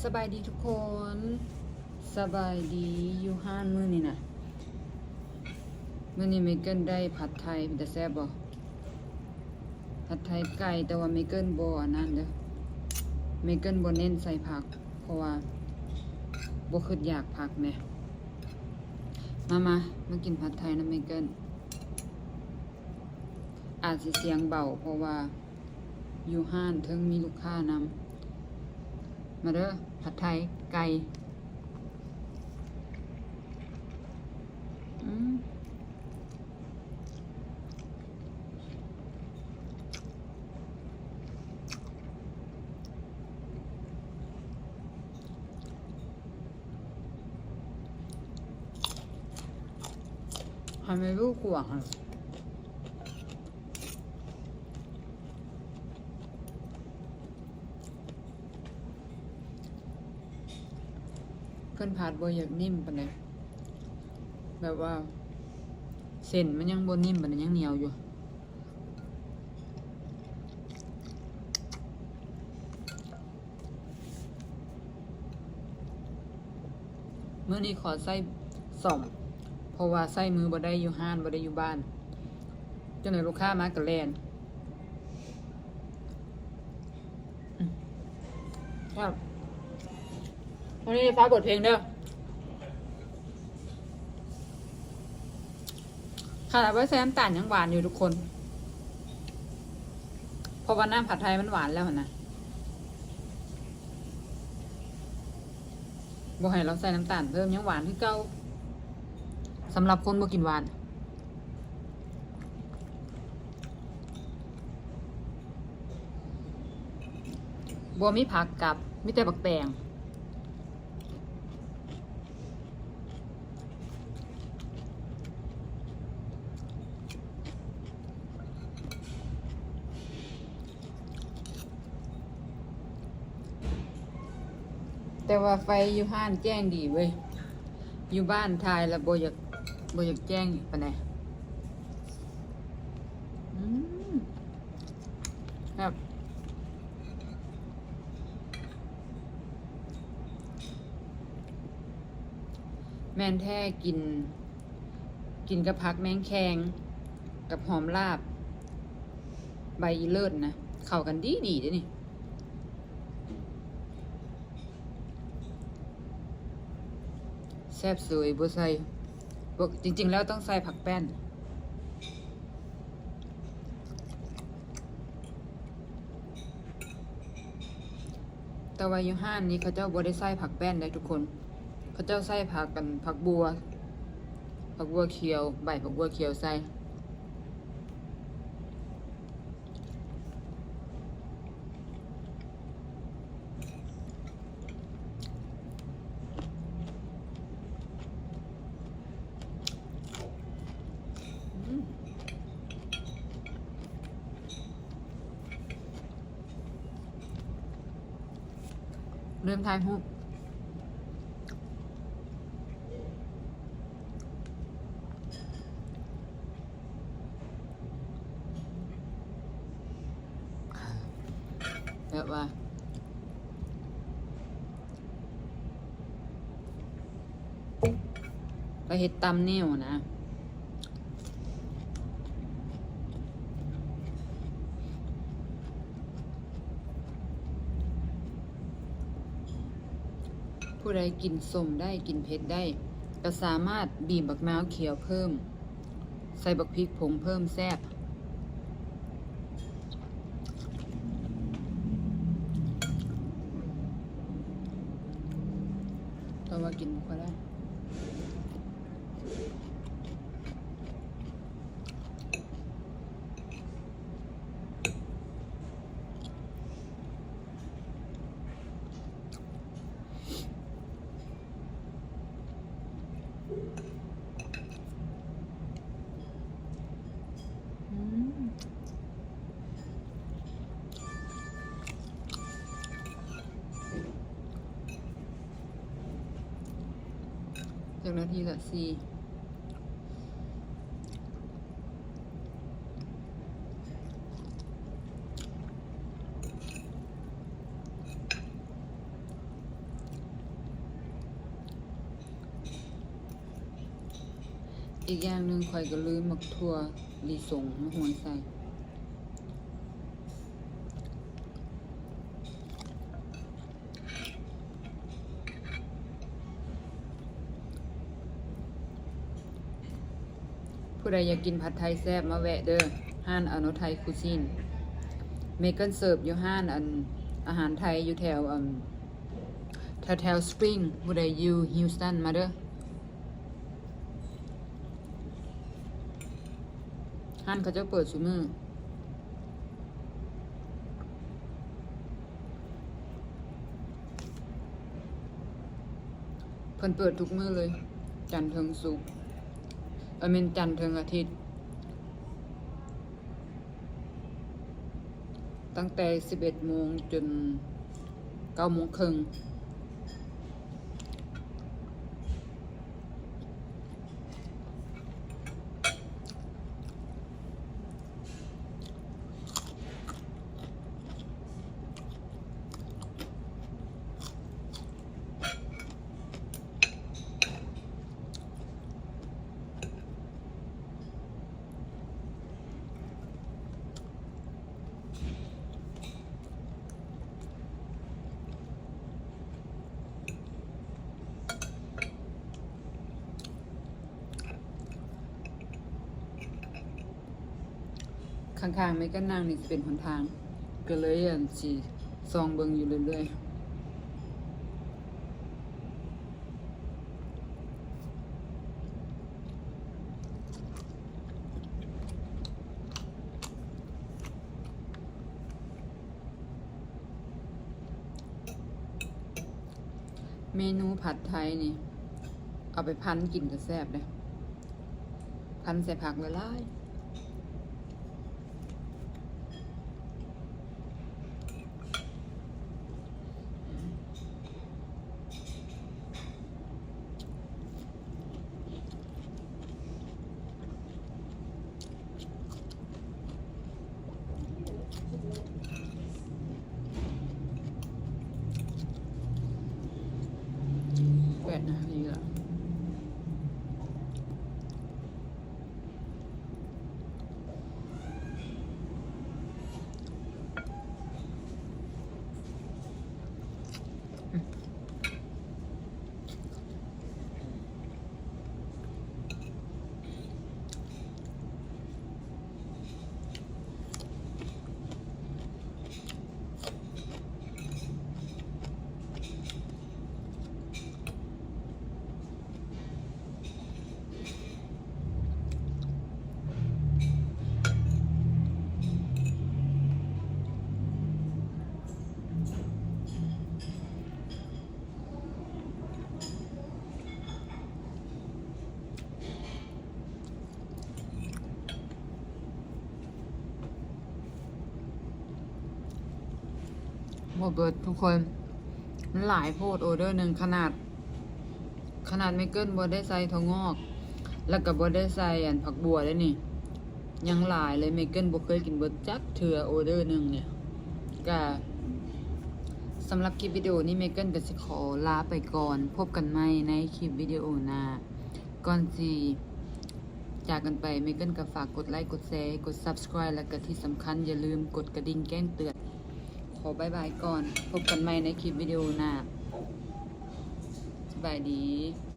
สบายดีทุกคนสบายดีอยู่ห้านมื้อนี่นะมื้อนี้เมเกิลได้ผัดไทยเป็นแต่แซ่บบ่ผัดไทยไก่แต่ว่าเมเกิลบ่อันนั้นเด้อเมเกิลบ่เน้นใส่ผักเพราะว่าบ่คิดอยากผักแหมมากินผัดไทยนะเมเกิลอาจสิเสียงเบาเพราะว่าอยู่ห้านถึงมีลูกค้านำมาเด้อผัดไทยไก่ทำให้ลูกห่วงอ่ะเพิ่นผัดบ่อยากนิ่มปานใดแบบว่าเส้นมันยังบ่นิ่มปานใดยังเหนียวอยู่มื้อนี้ขอใส่2เพราะว่าใส่มือบ่ได้อยู่ห้านบ่ได้อยู่บ้านจนลูกค้ามาก็แล่นครับวันนี้ฟ้าเปิดเพลงเด้อขนาดว่าใส่น้ำตาลยังหวานอยู่ทุกคนเพราะว่าน้ำผัดไทยมันหวานแล้วนะบ่ให้เราใส่น้ำตาลเพิ่มยังหวานที่เก่าสำหรับคนบ่กินหวานบ่มีผักกับมีแต่บักแตงแต่ว่าไฟอยู่ห้านแจ้งดีเว้ยอยู่บ้านทายแล้วบ่อยากแจ้งปานใดครับแม่นแท้กินกับผักแมงแคงกับหอมลาบใบอีเลิศนะเข้ากันดีเด้นี่แซ่บสวยบ่ใส่จริงๆแล้วต้องใส่ผักแป้นแต่ว่าอยู่ห้านนี้เขาเจ้าบ่ได้ใส่ผักแป้นได้ทุกคนเขาเจ้าใส่ผักกันผักบัวเขียวใบผักบัวเขียวใส่เริ่มทายฮู้แบบว่าก็เฮ็ดตำนิ้วนะผู้ใดกินส้มได้กินเผ็ดได้ก็สามารถบีบบักนาวเขียวเพิ่มใส่บักพริกผงเพิ่มแซ่บแต่ว่ากินบ่ค่อยได้จากนาทีละ4 อีกอย่างหนึ่งข่อยก็ลืมมักทั่วลิสงมะฮวนใส่ผู้ใดอยากกินผัดไทยแซ่บมาแวะเด้อห้านอโนไทยคูซินเมเกิลเสิร์ฟอยู่ห้านอาหารไทยอยู่แถวแถวสปริงผู้ใดอยู่ฮิวสตันมาเด้อห้านเขาจะเปิดซุมื้อเพิ่นเปิดทุกมื้อเลยจันทร์ถึงศุกร์เมนจันทร์ถึงอาทิตย์ตั้งแต่11 โมงจน9 โมงครึ่งข้างๆไม่ก็นั่งนี่จะเป็นหนทางก็เลยสิซองเบิ่งอยู่เรื่อยๆเมนูผัดไทยนี่เอาไปพันกินก็แซ่บเลยพันใส่ผักละลาย8 นาทีละบ่เบิดทุกคนมันหลายโพดออเดอร์หนึ่งขนาดไม่เกินบ่ได้ใส่ถั่วงอก แล้วก็บ่ได้ใส่ผักบัวเลยนี่ยังหลายเลยไม่เกินบ่เคยกินเบิดจักเทื่อออเดอร์หนึ่งเนี่ยก็สำหรับคลิปวิดีโอนี้เมเกิลก็สิขอลาไปก่อนพบกันใหม่ในคลิปวิดีโอหน้าก่อนสิจากกันไปเมเกิลก็ฝากกดไลค์กดแชร์กด Subscribe แล้วก็ที่สำคัญอย่าลืมกดกระดิ่งแจ้งเตือนขอบายบายก่อนพบกันใหม่ในคลิปวิดีโอหน้าสบายดี